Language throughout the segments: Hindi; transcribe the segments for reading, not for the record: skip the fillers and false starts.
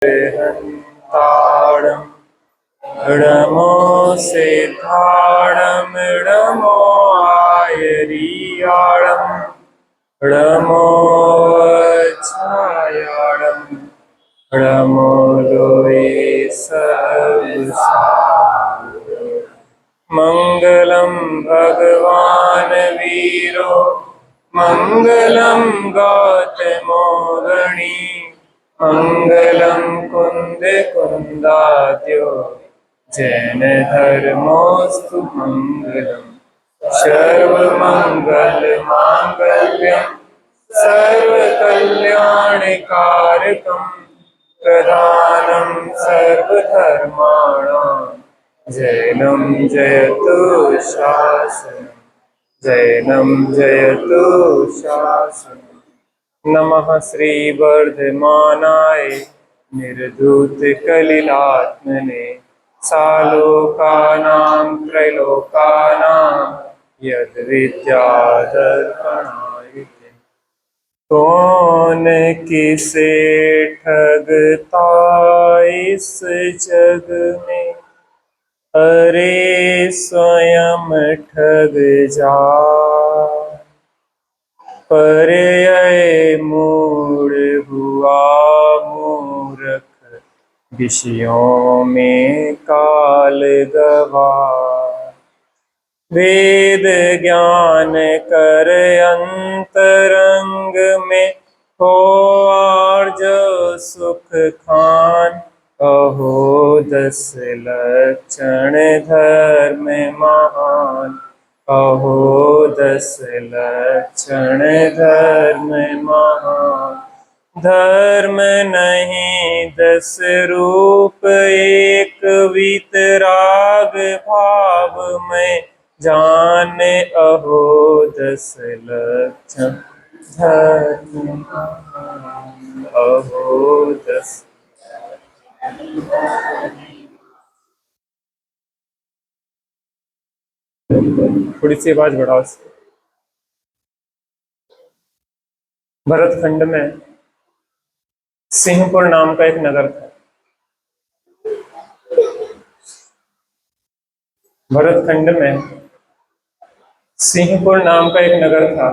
हन्ताडं नमो सिद्धाडं नमो आयरियाडं नमो छायाडं नमो लोये सर्वसार मंगलम भगवान वीरो मंगलम गौतमो गणी मंगलम कुंद कुंदाद्यो जैन धर्मोस्तु मंगलम सर्व मंगल मांगल्यम सर्व कल्याणकारकम प्रधानम सर्वधर्माणां जैनम जयतु शासनम जैनम जयतु शासनम। नमः श्री वर्धमानाय निर्धूत कलिलात्मने सालोकानां त्रैलोकानां यद्विद्यादर्पणाय कौन किसे ठगता इस जग में, अरे स्वयं ठग जा। पर्यय मूढ़ हुआ मूर्ख, विषयों में काल गवा। वेद ज्ञान कर अंतरंग में, हो आर्ज सुख खान। अहो 10 लक्षण धर्म महान, अहो 10 लक्षण धर्म महान। धर्म नहीं 10 रूप, एक वीतराग भाव में जाने। अहो 10 लक्षण धर्म महान, अहो 10। थोड़ी सी आवाज बढ़ाओ। भरतखंड में सिंहपुर नाम का एक नगर था। भरतखंड में सिंहपुर नाम का एक नगर था।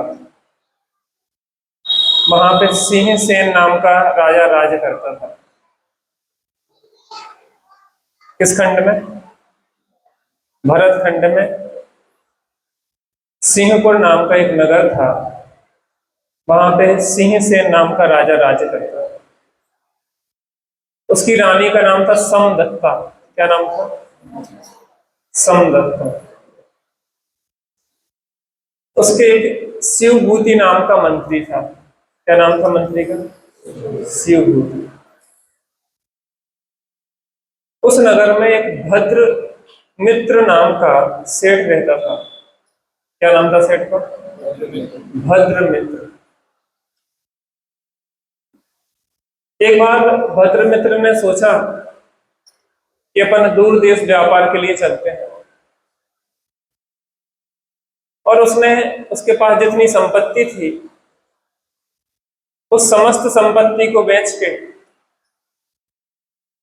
वहां पे सिंहसेन नाम का राजा राज्य करता था। किस खंड में? भरतखंड में सिंहपुर नाम का एक नगर था। वहां पे सिंहसेन नाम का राजा राज्य करता था। उसकी रानी का नाम था समदत्ता। क्या नाम था? समदत्ता। उसके एक शिवभूति नाम का मंत्री था। क्या नाम था मंत्री का? शिवभूति। उस नगर में एक भद्र मित्र नाम का सेठ रहता था। क्या नाम था सेठ का? भद्र मित्र। एक बार भद्र मित्र ने सोचा कि अपन दूर देश व्यापार के लिए चलते हैं, और उसने उसके पास जितनी संपत्ति थी उस समस्त संपत्ति को बेच के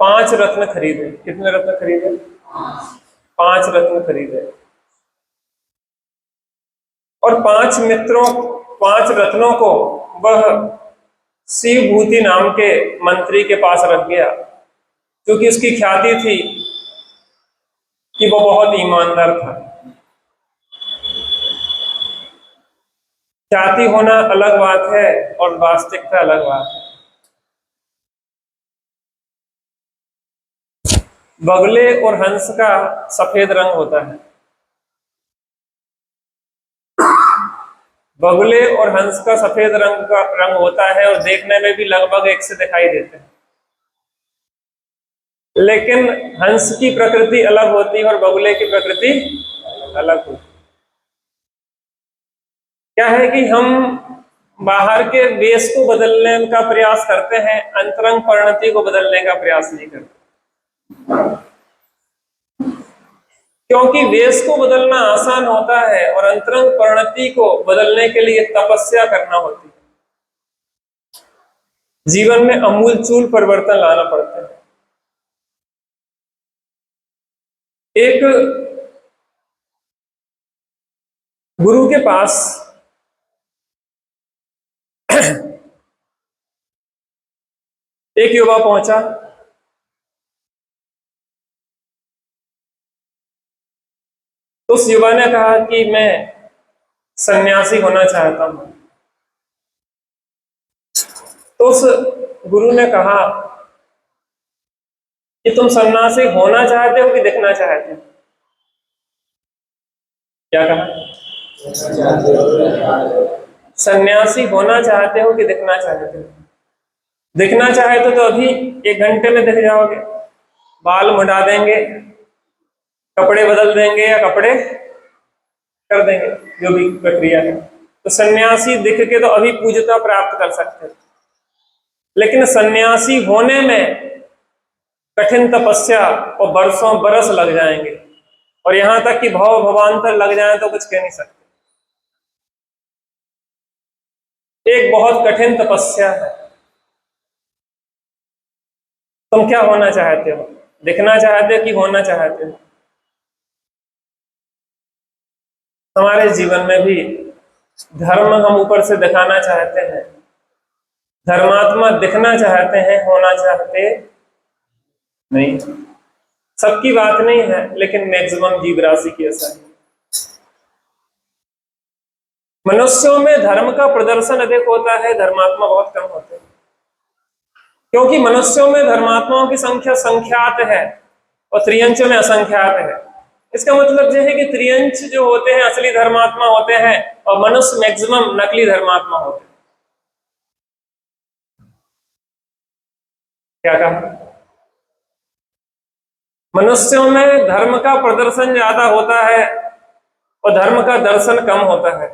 5 रत्न खरीदे। कितने रत्न खरीदे? 5 रत्न खरीदे। और 5 रत्नों को वह शिवभूति नाम के मंत्री के पास रख गया, क्योंकि उसकी ख्याति थी कि वो बहुत ईमानदार था। ख्याति होना अलग बात है और वास्तविकता अलग बात है। बगले और हंस का सफेद रंग होता है। बगले और हंस का सफेद रंग होता है और देखने में भी लगभग एक से दिखाई देते हैं। लेकिन हंस की प्रकृति अलग होती है और बगुले की प्रकृति अलग होती है। क्या है कि हम बाहर के वेश को बदलने का प्रयास करते हैं, अंतरंग परिणति को बदलने का प्रयास नहीं करते। क्योंकि वेश को बदलना आसान होता है और अंतरंग परिणति को बदलने के लिए तपस्या करना होती है। जीवन में अमूलचूल परिवर्तन लाना पड़ता है। एक गुरु के पास एक युवा पहुंचा। तो उस युवा ने कहा कि मैं सन्यासी होना चाहता हूं। तो उस गुरु ने कहा कि तुम सन्यासी होना चाहते हो कि दिखना चाहते हो? क्या कहा? सन्यासी होना चाहते हो कि दिखना चाहते हो? दिखना चाहते तो अभी 1 घंटे में दिख जाओगे। बाल मुड़ा देंगे, कपड़े बदल देंगे या कपड़े कर देंगे, जो भी प्रक्रिया है। तो सन्यासी दिख के तो अभी पूज्यता प्राप्त कर सकते हैं, लेकिन सन्यासी होने में कठिन तपस्या और बरसों बरस लग जाएंगे, और यहां तक कि भव भवांतर लग जाए तो कुछ कह नहीं सकते। एक बहुत कठिन तपस्या है। तुम क्या होना चाहते हो? दिखना चाहते हो कि होना चाहते हो? हमारे जीवन में भी धर्म हम ऊपर से दिखाना चाहते हैं, धर्मात्मा दिखना चाहते हैं, होना चाहते नहीं। सबकी बात नहीं है, लेकिन मैक्सिमम जीव राशि की ऐसा है। मनुष्यों में धर्म का प्रदर्शन अधिक होता है, धर्मात्मा बहुत कम होते हैं, क्योंकि मनुष्यों में धर्मात्माओं की संख्या संख्यात है और त्रियंच में असंख्यात है। इसका मतलब यह है कि त्रियंच जो होते हैं असली धर्मात्मा होते हैं, और मनुष्य मैक्सिमम नकली धर्मात्मा होते हैं। क्या कहा? मनुष्यों में धर्म का प्रदर्शन ज्यादा होता है और धर्म का दर्शन कम होता है,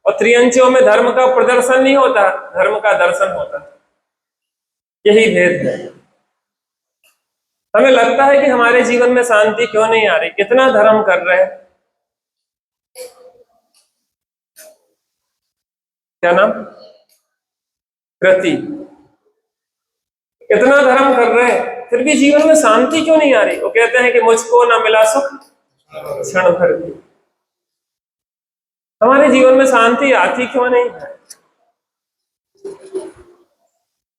और त्रियंचियों में धर्म का प्रदर्शन नहीं होता, धर्म का दर्शन होता है। यही भेद है। हमें लगता है कि हमारे जीवन में शांति क्यों नहीं आ रही, कितना धर्म कर रहे हैं। क्या नाम? कृति। इतना धर्म कर रहे हैं, फिर भी जीवन में शांति क्यों नहीं आ रही? वो कहते हैं कि मुझको ना मिला सुख क्षण भर भी। हमारे जीवन में शांति आती क्यों नहीं है?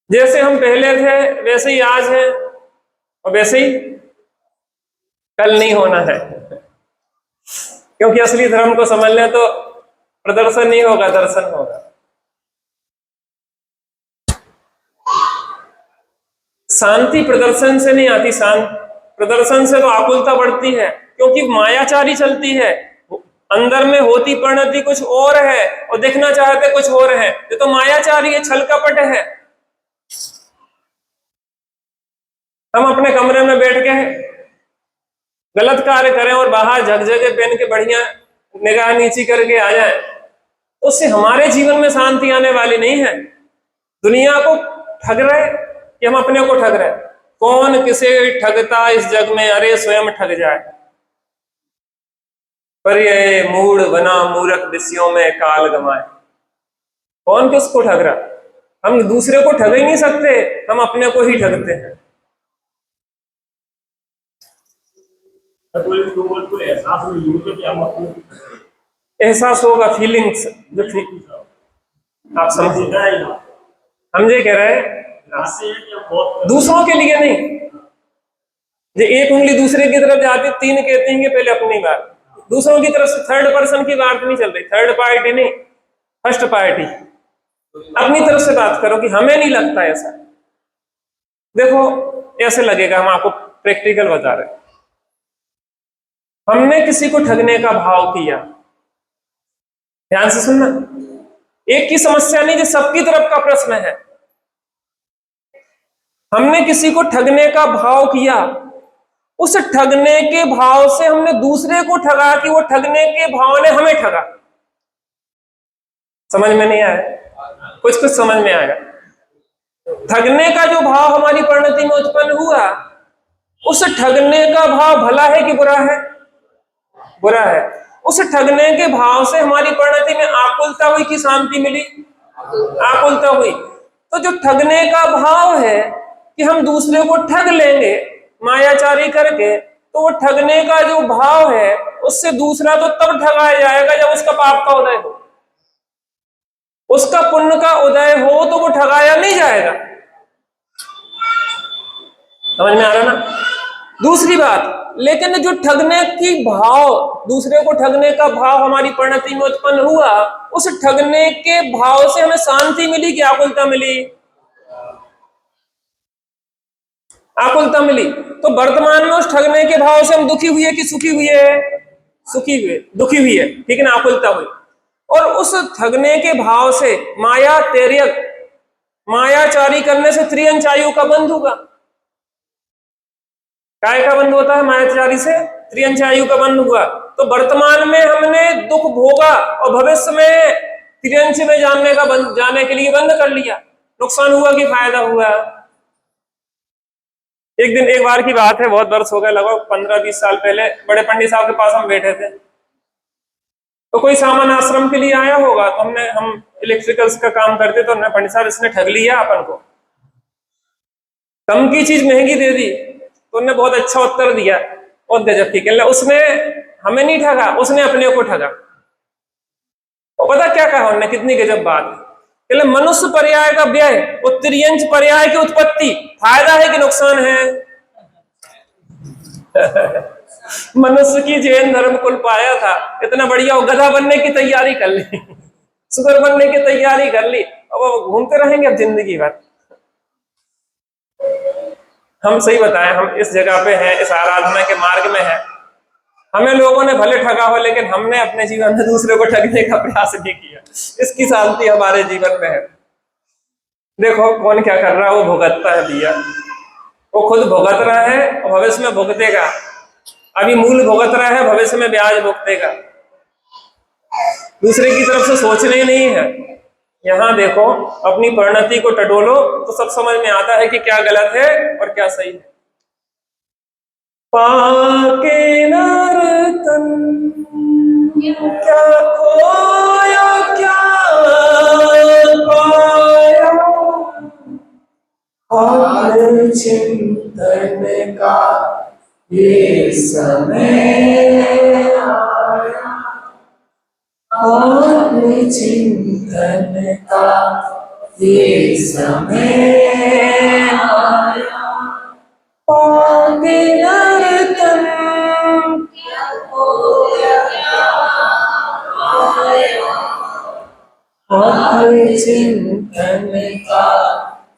जैसे हम पहले थे वैसे ही आज है, और वैसे ही कल नहीं होना है, क्योंकि असली धर्म को समझ लें तो प्रदर्शन नहीं होगा, दर्शन होगा। शांति प्रदर्शन से नहीं आती, प्रदर्शन से तो आकुलता बढ़ती है, क्योंकि मायाचारी चलती है। अंदर में होती परिणति कुछ और है और दिखना चाहते कुछ और है। ये तो मायाचारी है, छल कपट है। हम अपने कमरे में बैठ के गलत कार्य करें और बाहर झकझके पहन के बढ़िया निगाह नीची करके आ जाए, तो उससे हमारे जीवन में शांति आने वाली नहीं है। दुनिया को ठग रहे कि हम अपने को ठग रहे? कौन किसे ठगता इस जग में, अरे स्वयं ठग जाए। पर ये मूड बना मूर्ख दिशियों में काल गमाए। कौन किसको ठग रहा? हम दूसरे को ठग ही नहीं सकते, हम अपने को ही ठगते हैं। एहसास होगा, फीलिंग्स जो आप समझ, हम ये कह रहे हैं दूसरों के लिए नहीं। जो एक उंगली दूसरे की तरफ जाती, 3 कहते हैं कि पहले अपनी बात, दूसरों की तरफ से थर्ड पर्सन की बात नहीं चल रही, थर्ड पार्टी नहीं, फर्स्ट पार्टी। अपनी तरफ से बात करो कि हमें नहीं लगता ऐसा। देखो ऐसे लगेगा, हम आपको प्रैक्टिकल बता रहे हैं। हमने किसी को ठगने का भाव किया, ध्यान से सुनना, एक की समस्या नहीं, जो सबकी तरफ का प्रश्न है। हमने किसी को ठगने का भाव किया, उस ठगने के भाव से हमने दूसरे को ठगा कि वो ठगने के भाव ने हमें ठगा। समझ में नहीं आया? कुछ कुछ समझ में आया। ठगने का जो भाव हमारी परिणति में उत्पन्न हुआ, उस ठगने का भाव भला है कि बुरा है? बुरा है। उस ठगने के भाव से हमारी परिणति में आकुलता हुई कि शांति मिली? आकुलता हुई। तो जो ठगने का भाव है कि हम दूसरे को ठग लेंगे मायाचारी करके, तो वो ठगने का जो भाव है उससे दूसरा तो तब ठगाया जाएगा जब उसका पाप का उदय हो। उसका पुण्य का उदय हो तो वो ठगाया नहीं जाएगा। समझ में आ रहा ना? दूसरी बात, लेकिन जो ठगने की भाव, दूसरे को ठगने का भाव हमारी परिणति में उत्पन्न हुआ, उस ठगने के भाव से हमें शांति मिली कि आकुलता मिली? आकुलता मिली। तो वर्तमान में उस ठगने के भाव से हम दुखी हुए कि सुखी हुए? सुखी हुए, दुखी हुए, ठीक है ना, आकुलता हुई। और उस ठगने के भाव से माया तेर्यक, मायाचारी करने से त्रियंच आयु का बंध होगा। काय का बंध होता है? मायाचारी से त्रियंच आयु का बंध हुआ। तो वर्तमान में हमने दुख भोगा और भविष्य में त्रियंच में जाने के लिए बंद कर लिया। नुकसान हुआ कि फायदा हुआ? एक दिन, एक बार की बात है, बहुत वर्ष हो गए, लगभग 15-20 साल पहले, बड़े पंडित साहब के पास हम बैठे थे। तो कोई सामान आश्रम के लिए आया होगा, तो हम इलेक्ट्रिकल्स का काम करते, तो हमने, पंडित साहब इसने ठग लिया अपन को, कम की चीज महंगी दे दी। तो उन्होंने बहुत अच्छा उत्तर दिया, बहुत गजब की। कहला उसने हमें नहीं ठगा, उसने अपने को ठगा। और पता क्या कहा उन्होंने, कितनी गजब बात है। कहले मनुष्य पर्याय का व्यय और त्रियंच पर्याय की उत्पत्ति फायदा है कि नुकसान है? मनुष्य की जैन धर्म कुल पाया था, इतना बढ़िया, वो गधा बनने की तैयारी कर ली, सुगर बनने की तैयारी कर ली, अब वो घूमते रहेंगे अब जिंदगी भर। हम सही बताएं, हम इस जगह पे हैं, इस आराधना के मार्ग में हैं, हमें लोगों ने भले ठगा हो, लेकिन हमने अपने जीवन में दूसरे को ठगने का प्रयास नहीं किया। इसकी शांति हमारे जीवन में है। देखो कौन क्या कर रहा है, वो भुगतता है भैया, वो खुद भुगत रहा है और भविष्य में भुगतेगा। अभी मूल भुगत रहा है, भविष्य में ब्याज भुगतेगा। दूसरे की तरफ से सोचना ही नहीं है। यहाँ देखो, अपनी परिणति को टटोलो तो सब समझ में आता है कि क्या गलत है और क्या सही है। पाके नर्तन क्या खोया, क्या पाया, आत्म चिंतन का ये समय आया, आत्म चिंतन का ये समय आया, पाके नर्तन क्या खोया, आत्म चिंतन का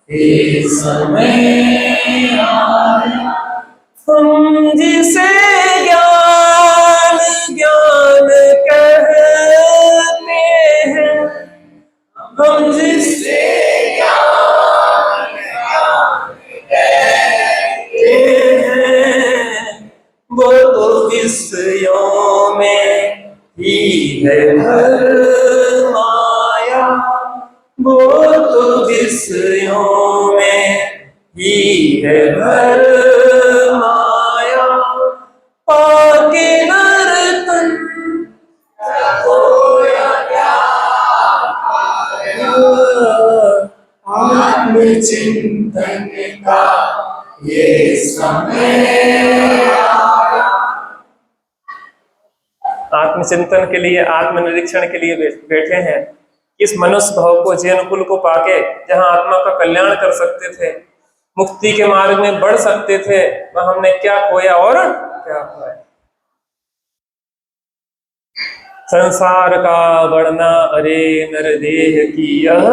ये समय आया। हम जिसे ज्ञान ज्ञान कहते हैं, हम जिसे ज्ञान ज्ञान कहते हैं, वो तो विषयों में ही है भर माया, वो तो विषयों में ही है भर माया, पाके नर्तन खोया क्या पाया, आत्म चिंतन का ये समय आया। आत्मचिंतन के लिए, आत्मनिरीक्षण के लिए बैठे हैं। इस मनुष्य भाव को, जैन कुल को पाके, जहां आत्मा का कल्याण कर सकते थे, मुक्ति के मार्ग में बढ़ सकते थे, वह हमने क्या खोया और क्या खोया। संसार का बढ़ना अरे नरदेह की यह,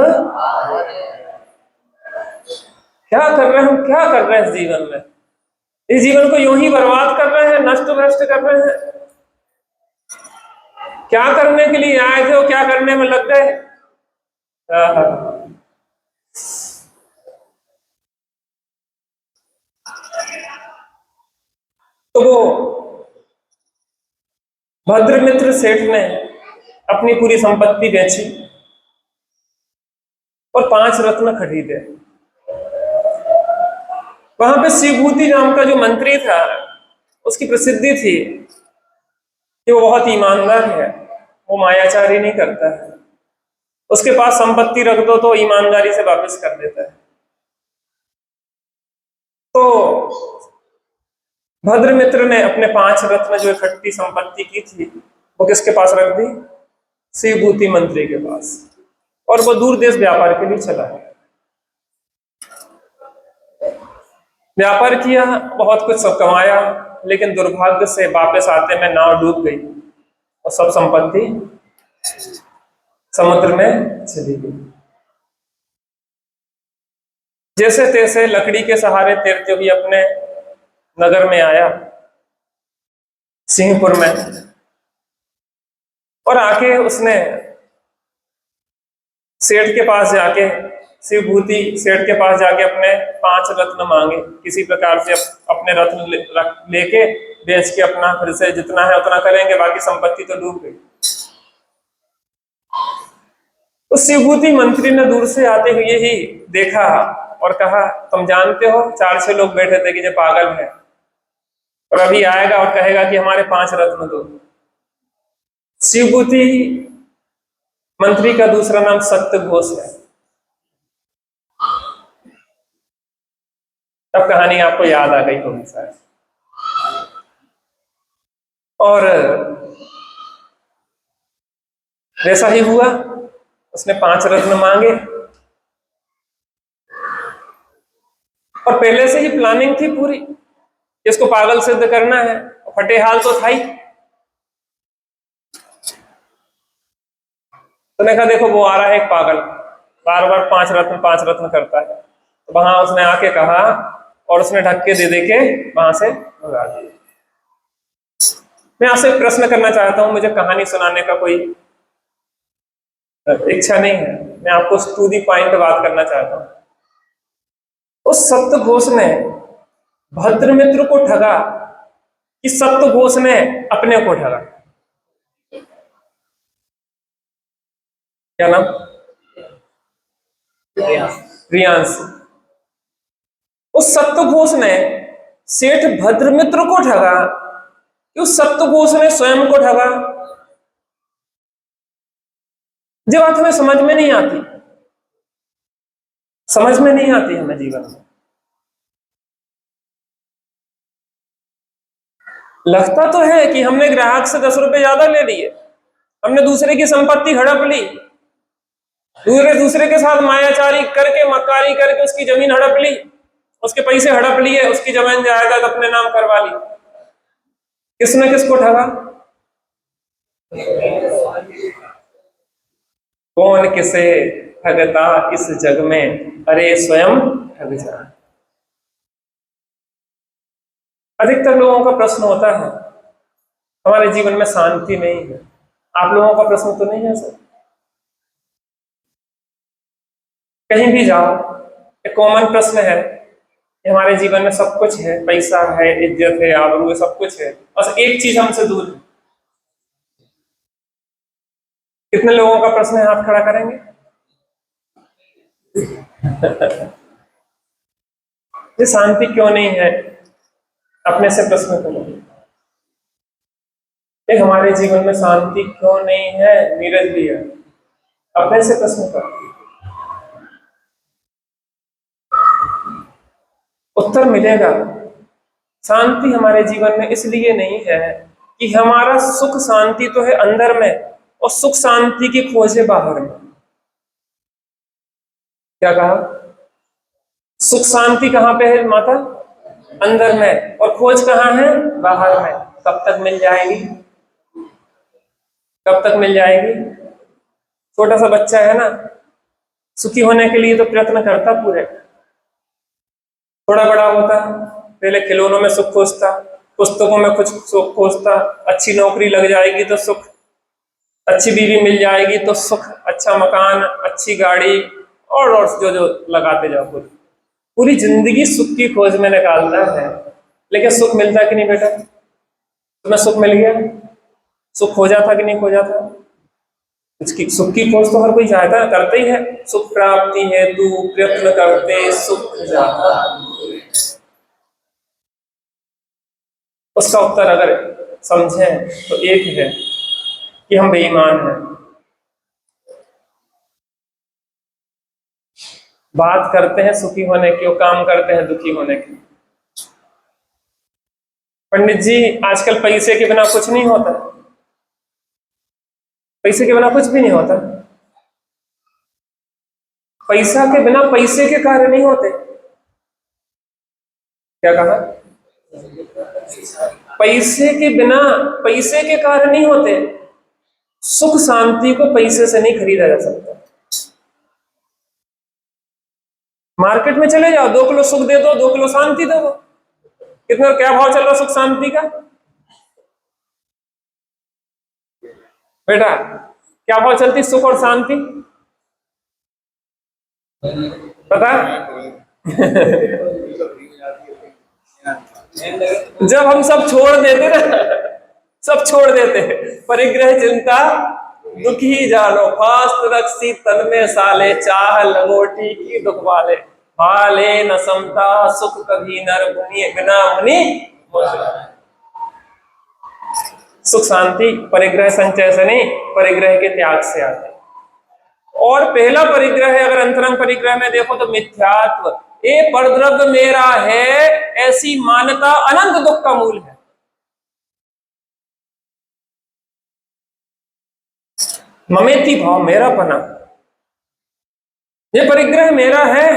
क्या कर रहे हैं हम, क्या कर रहे हैं इस जीवन में? इस जीवन को यूं ही बर्बाद कर रहे हैं, नष्ट भ्रष्ट कर रहे हैं। क्या करने के लिए आए थे और क्या करने में लग गए। तो वो भद्रमित्र सेठ ने अपनी पूरी संपत्ति बेची और 5 रत्न खरीदे। वहां पे शिवभूति नाम का जो मंत्री था, उसकी प्रसिद्धि थी कि वो बहुत ईमानदार है, वो मायाचारी नहीं करता है। उसके पास संपत्ति रख दो तो ईमानदारी से वापस कर देता है। तो भद्रमित्र ने अपने 5 रत्न जो इकट्ठी संपत्ति की थी वो किसके पास रख दी? शिवभूति मंत्री के पास। और वो दूर देश व्यापार के लिए चला गया। व्यापार किया, बहुत कुछ सब कमाया, लेकिन दुर्भाग्य से वापस आते में नाव डूब गई और सब संपत्ति समुद्र में चली गई। जैसे तैसे लकड़ी के सहारे तैरते हुए अपने नगर में आया, सिंहपुर में, और आके उसने सेठ के पास जाके, शिवभूति सेठ के पास जाके अपने 5 रत्न मांगे। किसी प्रकार से अपने रत्न लेके बेच के अपना फिर से जितना है उतना करेंगे, बाकी संपत्ति तो डूब गई। उस शिवभूति मंत्री ने दूर से आते हुए ही देखा और कहा, तुम जानते हो 4-6 लोग बैठे थे कि ये पागल है और अभी आएगा और कहेगा कि हमारे 5 रत्न दो। शिवभूति मंत्री का दूसरा नाम सत्यघोष है। अब कहानी आपको याद आ गई होगी शायद। और वैसा ही हुआ, उसने 5 रत्न मांगे और पहले से ही प्लानिंग थी पूरी, इसको पागल सिद्ध करना है। फटेहाल तो था ही। तो देखा, देखो वो आ रहा है एक पागल, बार बार 5 रत्न करता है। तो वहां उसने आके कहा और उसने धक्के दे दे के वहां से भगा दिया। मैं आपसे एक प्रश्न करना चाहता हूं, मुझे कहानी सुनाने का कोई इच्छा नहीं है, मैं आपको टू दी पॉइंट बात करना चाहता हूं। उस सत्यघोष ने भद्रमित्र को ठगा कि सत्यघोष ने अपने को ठगा? क्या नाम? प्रियांश। उस सत्यघोष ने सेठ भद्रमित्र को ठगा कि उस सत्यघोष ने स्वयं को ठगा? जो बात हमें समझ में नहीं आती, समझ में नहीं आती हमें जीवन में। लगता तो है कि हमने ग्राहक से 10 रुपए ज्यादा ले लिए, हमने दूसरे की संपत्ति हड़प ली, दूसरे के साथ मायाचारी करके, मक्कारी करके उसकी जमीन हड़प ली, उसके पैसे हड़प लिए, उसकी जमीन जायदाद अपने नाम करवा ली। किसने किसको ठगा? कौन किसे ठगता इस जग में, अरे स्वयं ठग जा। अधिकतर लोगों का प्रश्न होता है, हमारे जीवन में शांति नहीं है। आप लोगों का प्रश्न तो नहीं है सर? कहीं भी जाओ, एक कॉमन प्रश्न है कि हमारे जीवन में सब कुछ है, पैसा है, इज्जत है, आबरू है, सब कुछ है, बस एक चीज हमसे दूर है। कितने लोगों का प्रश्न है, हाथ खड़ा करेंगे? ये शांति क्यों नहीं है? अपने से प्रश्न करो, ये हमारे जीवन में शांति क्यों नहीं है? नीरज भी है, अपने से प्रश्न करो, उत्तर मिलेगा। शांति हमारे जीवन में इसलिए नहीं है कि हमारा सुख शांति तो है अंदर में, और सुख शांति की खोज है बाहर में। क्या कहा? सुख शांति कहां पे है माता? अंदर में। और खोज कहां है? बाहर में। कब तक मिल जाएगी? कब तक मिल जाएगी? छोटा सा बच्चा है ना, सुखी होने के लिए तो प्रयत्न करता पूरे, थोड़ा बड़ा होता, पहले खिलौनों में सुख खोजता, पुस्तकों में कुछ सुख खोजता, अच्छी नौकरी लग जाएगी तो सुख, अच्छी बीवी मिल जाएगी तो सुख, अच्छा मकान, अच्छी गाड़ी, और जो जो लगाते जाओ। पूरी पूरी जिंदगी सुख की खोज में निकालता है, लेकिन सुख मिलता कि नहीं बेटा? तुम्हें सुख मिल गया? सुख खोजा था कि नहीं खोजा था? इसकी सुख की खोज तो हर कोई चाहता करते ही है। सुख प्राप्ति है तू प्रयत्न करते सुख जाता। उसका उत्तर अगर समझें तो एक है कि हम बेईमान हैं। बात करते हैं सुखी होने की और काम करते हैं दुखी होने की। पंडित जी, आजकल पैसे के बिना कुछ नहीं होता, पैसे के बिना कुछ भी नहीं होता, पैसा के बिना पैसे के कार्य नहीं होते। क्या कहा? पैसे के बिना पैसे के कार्य नहीं होते। सुख शांति को पैसे से नहीं खरीदा जा सकता। मार्केट में चले जाओ, 2 किलो सुख दे दो, 2 किलो शांति दे दो। कितना क्या भाव चल रहा सुख शांति का बेटा? क्या भाव चलती सुख और शांति पता? जब हम सब छोड़ देते ना, सब छोड़ देते हैं, परिग्रह चिंता दुखी जानो, फास्ट रखसी तन में साले, चाह लंगोटी की दुख वाले, भाले न समता सुख कभी नर मुनि, बिना मुनि। सुख शांति परिग्रह संचय से नहीं, परिग्रह के त्याग से आते। और पहला परिग्रह है, अगर अंतरंग परिग्रह में देखो तो मिथ्यात्व। ये परद्रव्य मेरा है, ऐसी मान्यता अनंत दुख का मूल है। ममेती भाव, मेरा पना, ये परिग्रह मेरा है।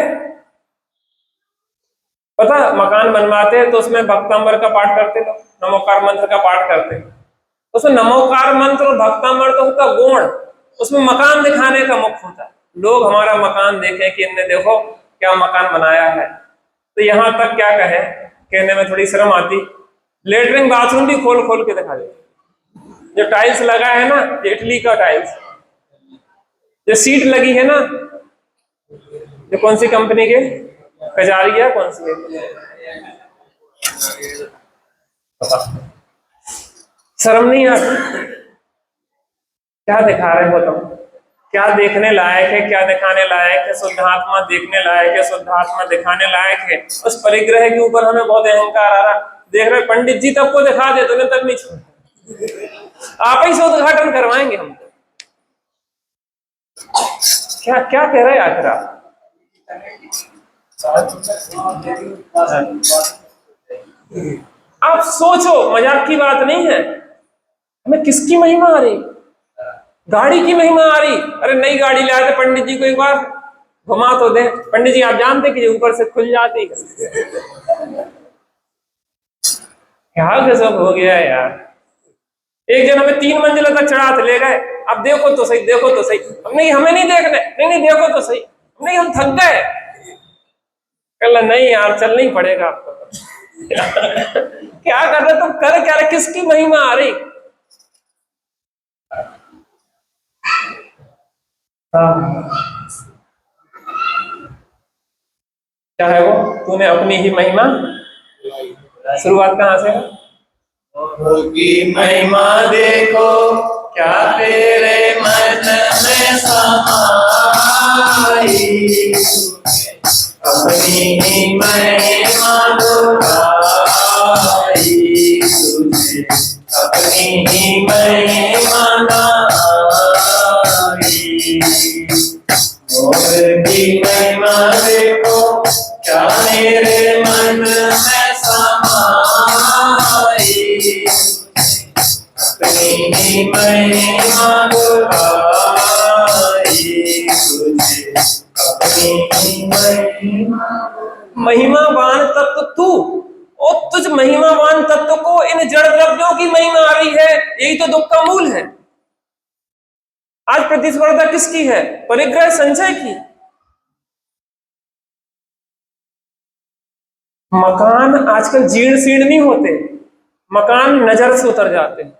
पता, मकान बनवाते तो उसमें भक्तांबर का पाठ करते, लोग नमोकार मंत्र का पाठ करते, उसमें नमोकार मंत्र और भक्तांबर तो होता गुण, उसमें मकान दिखाने का मुख्य होता है। लोग हमारा मकान देखें कि इनने देखो क्या मकान बनाया है। तो यहां तक क्या कहे, कहने में थोड़ी शर्म आती, लेटरिन बाथरूम भी खोल खोल के दिखा देते। जो टाइल्स लगा है ना, इटली का टाइल्स, जो सीट लगी है ना, जो कौन सी कंपनी के, कजारिया कौन सी है, शर्म नहीं आती? क्या दिखा रहे हो तुम? क्या देखने लायक है, क्या दिखाने लायक है? शुद्धात्मा देखने लायक है, शुद्धात्मा दिखाने लायक है। उस परिग्रह के ऊपर हमें बहुत अहंकार आ रहा। देख रहे पंडित जी तब को दिखा दे, तुम्हें तक नहीं छोड़, आप ही से उद्घाटन करवाएंगे हम। क्या क्या कह रहे आखिर आप? आप सोचो, मजाक की बात नहीं है। हमें किसकी महिमा आ रही? गाड़ी की महिमा आ रही। अरे नई गाड़ी लाए थे, पंडित जी को एक बार घुमा तो दे। पंडित जी आप जानते कि ऊपर से खुल जाती है। क्या गजब हो गया यार। एक जन हमें 3 मंजिला तक चढ़ा के ले गए, अब देखो तो सही, देखो तो सही। नहीं हमें नहीं देखने, नहीं नहीं देखो तो सही, नहीं हम थक गए। कल नहीं यार चलना ही पड़ेगा आपको। क्या कर रहे तुम, कर क्या रहे, किसकी महिमा आ रही? क्या है वो? तूने अपनी ही महिमा, शुरुआत कहां से है? की महिमा देखो क्या तेरे मन में समाई, अपनी ही महिमा दुखाई तुझे, अपनी ही महिमा गाई। मोर की महिमा देखो क्या मेरे मन में समाई, अपनी ही महिमा दुखाई तुझे, अपनी ही महिमा। महिमावान तत्व तू, और तुझ महिमावान तत्व को इन जड़ द्रव्यों की महिमा आ रही है। यही तो दुख का मूल है। आज प्रतिस्पर्धा किसकी है? परिग्रह संचय की। मकान आजकल जीर्ण शीर्ण नहीं होते, मकान नजर से उतर जाते हैं।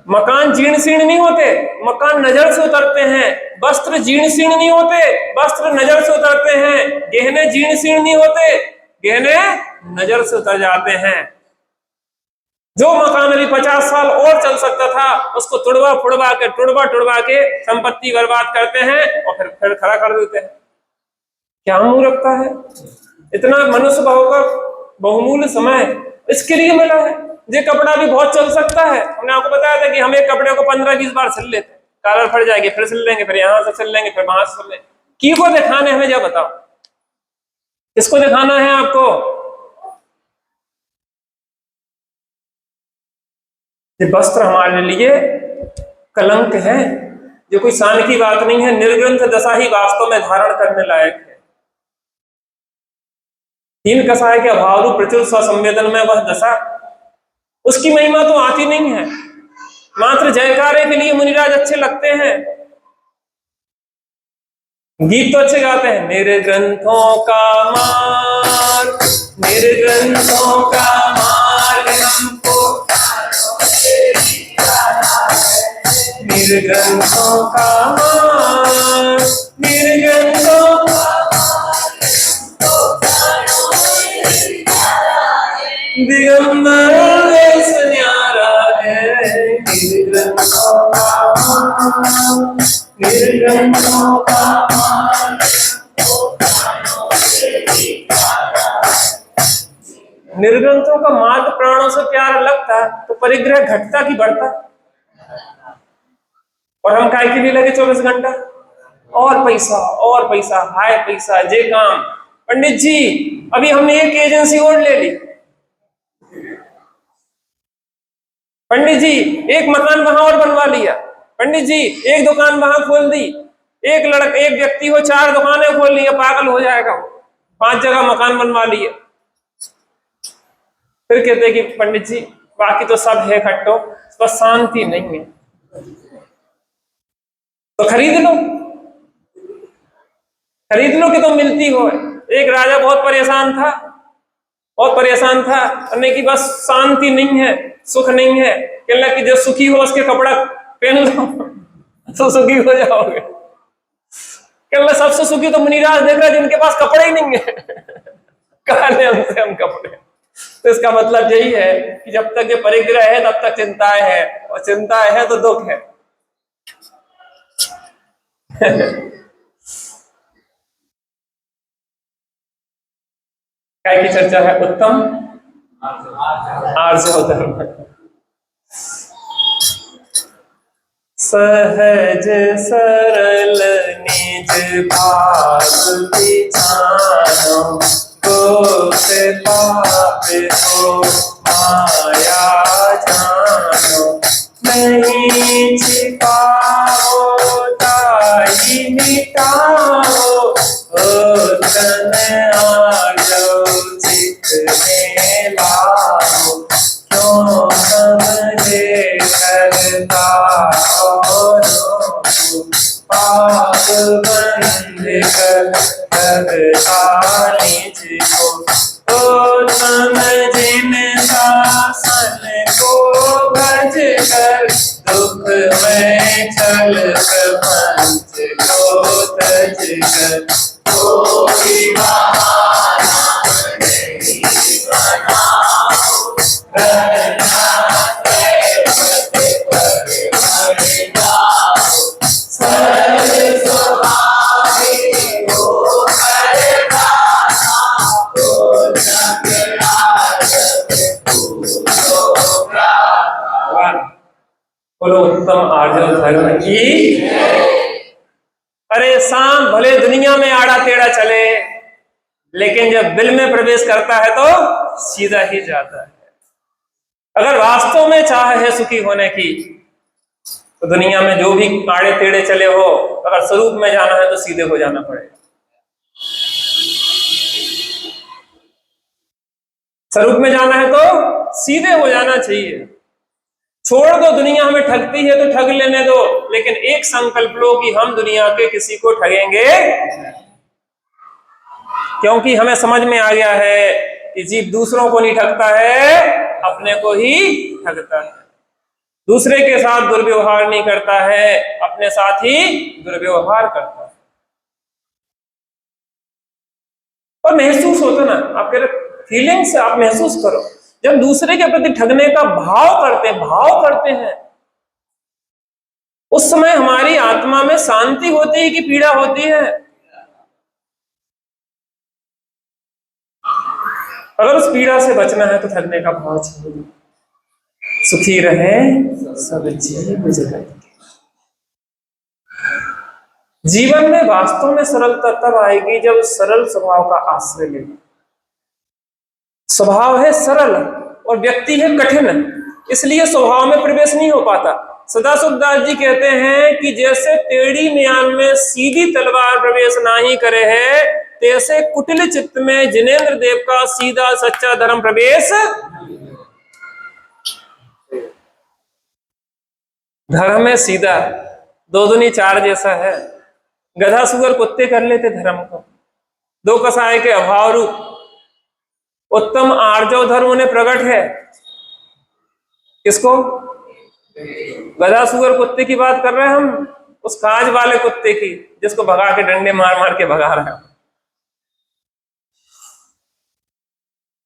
मकान जीर्ण शीर्ण नहीं होते, मकान नजर से उतरते हैं। वस्त्र जीर्ण शीर्ण नहीं होते, वस्त्र नजर से उतरते हैं। गहने जीर्ण शीर्ण नहीं होते, गहने नजर से उतर जाते हैं। जो मकान अभी 50 साल और चल सकता था, उसको तुड़वा टुड़वा के संपत्ति बर्बाद करते हैं और फिर खड़ा कर देते हैं। क्या मूर्खता है! इतना मनुष्य भाव का बहुमूल्य समय इसके लिए मिला है। ये कपड़ा भी बहुत चल सकता है। हमने आपको बताया था कि हम एक कपड़े को 15-20 बार सिल लेते हैं, कॉलर फट जाएगी, फिर सिल लेंगे, फिर यहां से सिल लेंगे, फिर वहां से सिल लेंगे। की को दिखाने हमें, जब बताओ किसको दिखाना है आपको? ये वस्त्र हमारे लिए कलंक है, जो कोई शान की बात नहीं है। निर्ग्रंथ दशा ही वास्तव में धारण करने लायक है। तीन कसाय के अभाव रूप प्रचुर स्वसंवेदन में वह दशा, उसकी महिमा तो आती नहीं है। मात्र जयकारे के लिए मुनिराज अच्छे लगते हैं, गीत तो अच्छे गाते हैं। मेरे ग्रंथों का मार्ग, मेरे ग्रंथों का मार्ग हमको, मेरे ग्रंथों का मार्ग, मेरे ग्रंथों का दिगंबर जैसे न्यारा है। मेरे ग्रंथों का मार्ग, मेरे ग्रंथों का मार्ग, निर्ग्रंथों का मार्ग प्राणों से प्यारा लगता तो परिग्रह घटता कि बढ़ता? और हम काय के लिए लगे 24 घंटा? और पैसा, और पैसा, हाय पैसा, जे काम। पंडित जी अभी हमने एक एजेंसी और ले ली, पंडित जी एक मकान वहां और बनवा लिया, पंडित जी एक दुकान वहां खोल दी। एक व्यक्ति हो 4 दुकानें खोल लिया, पागल हो जाएगा वो। 5 जगह मकान बनवा लिए। फिर कहते हैं कि पंडित जी बाकी तो सब है खट्टो, बस शांति नहीं है। तो खरीद लो, खरीद लो कि तुम मिलती हो। एक राजा बहुत परेशान था, बहुत परेशान था, कहने की बस शांति नहीं है, सुख नहीं है। कहने लगा कि जो सुखी हो उसके कपड़ा पहन लो तो सुखी हो जाओगे। कहने लगा सबसे सुखी तो मुनिराज देख रहे जिनके पास कपड़े ही नहीं है कहा ले हमसे हम कपड़े। तो इसका मतलब यही है कि जब तक ये परिग्रह है तब तक चिंताएं है, और चिंताएं है तो दुख है क्या की चर्चा है? उत्तम आर्जव धर्म। सहज सरल निज भाग बिछानो, गोत पाप हो माया जानो। नहीं छिपाओ ताहि मिटाओ, तन आर्जव चित में लाओ। क्यों समझे करता औरों को, पाप बंद कर करता निज को। तो समझिन शासन को भज कर, दुख में छल प्रपंच को तज कर। कोई बहाना नहीं बनाओ, बोलो उत्तम आर्जव धर्म की। अरे शाम भले दुनिया में आड़ा टेढ़ा चले, लेकिन जब दिल में प्रवेश करता है तो सीधा ही जाता है। अगर वास्तव में चाह है सुखी होने की, तो दुनिया में जो भी आड़े टेढ़े चले हो, अगर स्वरूप में जाना है तो सीधे हो जाना पड़ेगा। स्वरूप में जाना है तो सीधे हो जाना चाहिए। छोड़ दो दुनिया हमें ठगती है तो ठग लेने दो, लेकिन एक संकल्प लो कि हम दुनिया के किसी को ठगेंगे, क्योंकि हमें समझ में आ गया है कि जीव दूसरों को नहीं ठगता है, अपने को ही ठगता है। दूसरे के साथ दुर्व्यवहार नहीं करता है, अपने साथ ही दुर्व्यवहार करता है। और महसूस होता ना, आपके फीलिंग्स आप महसूस करो, जब दूसरे के प्रति ठगने का भाव करते हैं, उस समय हमारी आत्मा में शांति होती है कि पीड़ा होती है? अगर उस पीड़ा से बचना है तो ठगने का भाव छोड़िए। सुखी रहे सब जीव जगत। जीवन में वास्तव में सरलता तब आएगी जब सरल स्वभाव का आश्रय लेगा। स्वभाव है सरल और व्यक्ति है कठिन, इसलिए स्वभाव में प्रवेश नहीं हो पाता। सदाशिव दास जी कहते हैं कि जैसे टेढ़ी म्यान में सीधी तलवार प्रवेश नहीं करे है, तैसे कुटिल चित्त में जिनेंद्र देव का सीधा सच्चा धर्म प्रवेश। धर्म है सीधा, दो दूनी चार जैसा है। गधा सुअर कुत्ते कर लेते धर्म को, दो कसाय के अभाव रूप उत्तम आर्जव धर्म उन्हें प्रकट है। किसको? गधा सुअर कुत्ते की बात कर रहे हैं हम, उस काज वाले कुत्ते की जिसको भगा के डंडे मार मार के भगा रहा है।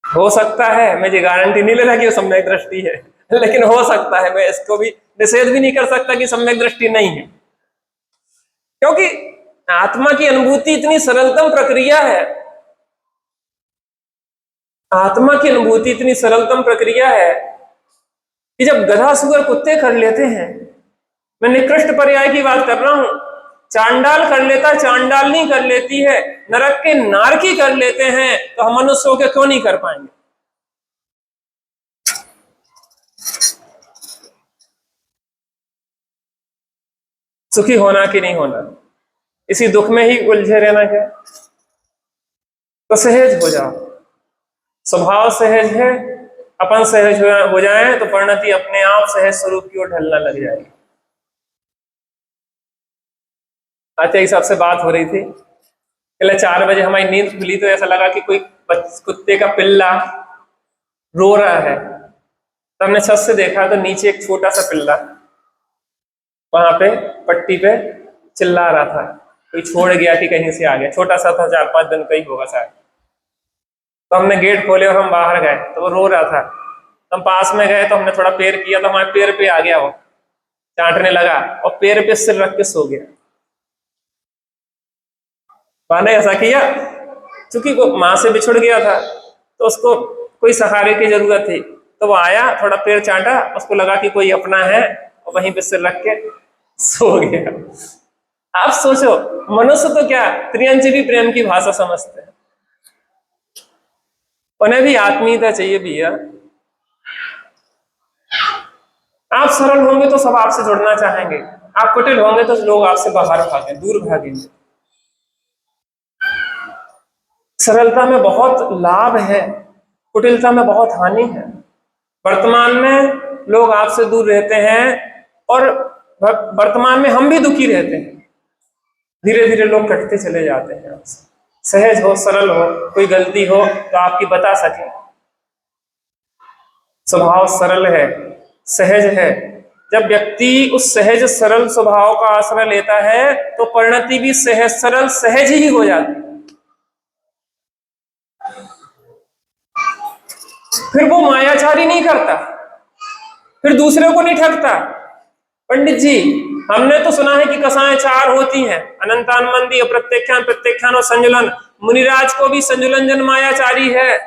हो सकता है, मैं ये गारंटी नहीं ले रहा कि वो सम्यक दृष्टि है, लेकिन हो सकता है, मैं इसको भी निषेध भी नहीं कर सकता कि सम्यक दृष्टि नहीं है, क्योंकि आत्मा की अनुभूति इतनी सरलतम प्रक्रिया है। आत्मा की अनुभूति इतनी सरलतम प्रक्रिया है कि जब गधा सुअर कुत्ते कर लेते हैं, मैं निकृष्ट पर्याय की बात कर रहा हूं, चांडाल कर लेता, चांडाल नहीं कर लेती है, नरक के नारकी कर लेते हैं, तो हम मनुष्यों के क्यों नहीं कर पाएंगे? सुखी होना कि नहीं होना, इसी दुख में ही उलझे रहना क्या? तो सहज हो जाओ, स्वभाव सहज है, अपन सहज हो जाए तो परिणति अपने आप सहज स्वरूप की ओर ढलना लग जाएगी। अच्छा, इस सबसे बात हो रही थी, पहले 4 बजे हमारी नींद खुली तो ऐसा लगा कि कोई कुत्ते का पिल्ला रो रहा है। तो हमने छत से देखा तो नीचे एक छोटा सा पिल्ला वहां पे पट्टी पे चिल्ला रहा था, कोई छोड़ गया कि कहीं से आ गया, छोटा सा था, 4-5 दिन का ही होगा शायद। तो हमने गेट खोले और हम बाहर गए तो वो रो रहा था। हम पास में गए तो हमने थोड़ा पैर किया तो हमारे पैर पे आ गया, वो चाटने लगा और पैर पे सिर रख के सो गया। माने ऐसा किया, क्योंकि वो माँ से बिछुड़ गया था तो उसको कोई सहारे की जरूरत थी, तो वो आया, थोड़ा पैर चाटा, उसको लगा कि कोई अपना है और वहीं पे सिर रख के सो गया। आप सोचो, मनुष्य तो क्या त्रियंची भी प्रेम की भाषा समझते हैं, उन्हें भी आत्मीयता चाहिए भैया। आप सरल होंगे तो सब आपसे जुड़ना चाहेंगे, आप कुटिल होंगे तो लोग आपसे बाहर भागेंगे, दूर भागेंगे। सरलता में बहुत लाभ है, कुटिलता में बहुत हानि है। वर्तमान में लोग आपसे दूर रहते हैं और वर्तमान में हम भी दुखी रहते हैं, धीरे धीरे लोग कटते चले जाते हैं आपसे। सहज हो, सरल हो, कोई गलती हो तो आपकी बता सके, स्वभाव सरल है, सहज है। जब व्यक्ति उस सहज सरल स्वभाव का आश्रय लेता है तो परिणति भी सहज सरल सहज ही हो जाती है। फिर वो मायाचारी नहीं करता, फिर दूसरे को नहीं ठगता। पंडित जी, हमने तो सुना है कि कसाएं 4 होती हैं, अनंतान मंदी, अप्रत्यख्यान, प्रत्यख्यान और संजुलन। मुनिराज को भी संजुलन जन मायाचारी है।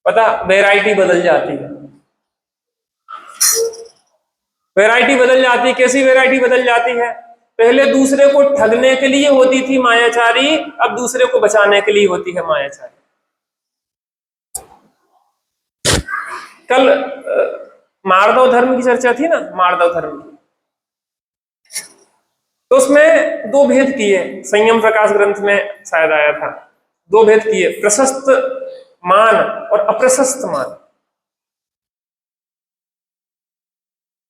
पता, वैरायटी बदल जाती है, वैरायटी बदल जाती है। कैसी वैरायटी बदल जाती है? पहले दूसरे को ठगने के लिए होती थी मायाचारी, अब दूसरे को बचाने के लिए होती है मायाचारी। कल मार्दव धर्म की चर्चा थी ना, मार्दव धर्म की, तो उसमें 2 भेद किए, संयम प्रकाश ग्रंथ में शायद आया था। 2 भेद किए, प्रशस्त मान और अप्रशस्त मान।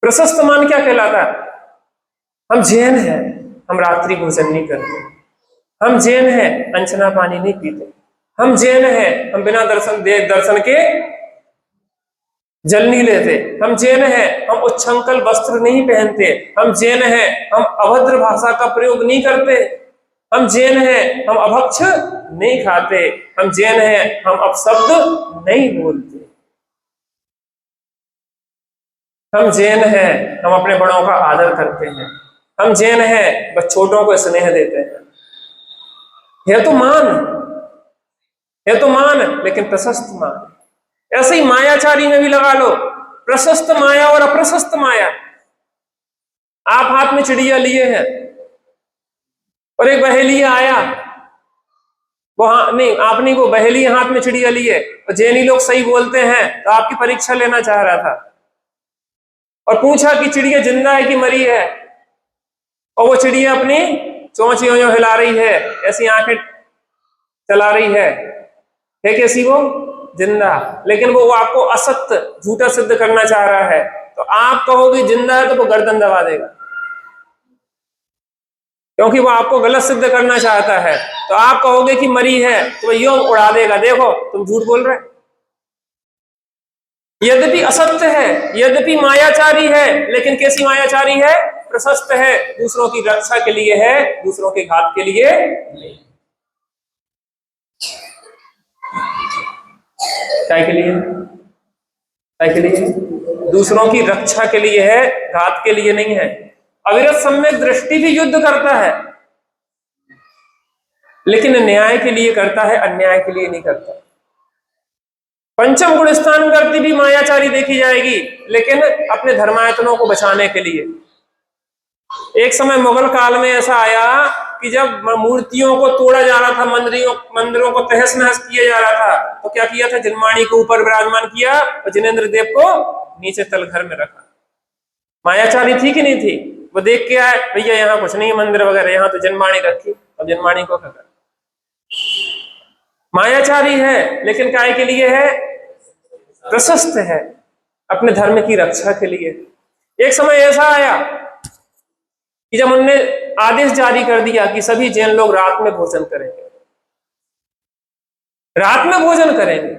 प्रशस्त मान क्या कहलाता है? हम जैन हैं, हम रात्रि भोजन नहीं करते, हम जैन हैं, अंचना पानी नहीं पीते, हम जैन हैं, हम बिना दर्शन के जल नहीं लेते, हम जैन हैं, हम उच्छृंखल वस्त्र नहीं पहनते, हम जैन हैं, हम अभद्र भाषा का प्रयोग नहीं करते, हम जैन हैं, हम अभक्ष नहीं खाते, हम जैन हैं, हम अपशब्द नहीं बोलते, हम जैन हैं, हम अपने बड़ों का आदर करते हैं, हम जैन हैं, बस छोटों को स्नेह देते हैं। है तो मान, है तो मान, लेकिन प्रशस्त मान। ऐसे ही मायाचारी में भी लगा लो, प्रशस्त माया और अप्रशस्त माया। आप हाथ में चिड़िया लिए हैं, और एक बहेलिया आया, वो नहीं आपने वो बहेलिया हाथ में चिड़िया ली है, और जैनी लोग सही बोलते हैं तो आपकी परीक्षा लेना चाह रहा था और पूछा कि चिड़िया जिंदा है कि मरी है, और वो चिड़िया अपनी चोंच यों यों हिला रही है, ऐसी आंखें चला रही है कैसी वो जिंदा, लेकिन वो आपको असत्य झूठा सिद्ध करना चाह रहा है। तो आप कहोगे जिंदा है तो वो गर्दन दबा देगा, क्योंकि वो आपको गलत सिद्ध करना चाहता है। तो आप कहोगे कि मरी है तो वो यूं उड़ा देगा, देखो तुम झूठ बोल रहे। यद्यपि असत्य है, यद्यपि मायाचारी है, लेकिन कैसी मायाचारी है? प्रशस्त है, दूसरों की रक्षा के लिए है, दूसरों के घात के लिए नहीं। क्या के लिए? क्या के लिए? दूसरों की रक्षा के लिए है, घात के लिए नहीं है। अविरत सम्यक दृष्टि भी युद्ध करता है, लेकिन न्याय के लिए करता है, अन्याय के लिए नहीं करता। पंचम गुण स्थान करती भी मायाचारी देखी जाएगी, लेकिन अपने धर्मायतनों को बचाने के लिए। एक समय मुगल काल में ऐसा आया कि जब मूर्तियों को तोड़ा जा रहा था, मंदिरों को तहस नहस किया जा रहा था, तो क्या किया था? जिनमाणी को ऊपर विराजमान किया और जिनेंद्र देव को नीचे तलघर में रखा। मायाचारी थी कि नहीं थी? वो देख के आए, भैया यहाँ कुछ नहीं मंदिर वगैरह, यहाँ तो जिनमाणी रखी, और जिनमाणी को क्या कर? मायाचारी है, लेकिन काय के लिए है? प्रशस्त है, अपने धर्म की रक्षा के लिए। एक समय ऐसा आया कि जब उन्होंने आदेश जारी कर दिया कि सभी जैन लोग रात में भोजन करेंगे, रात में भोजन करेंगे,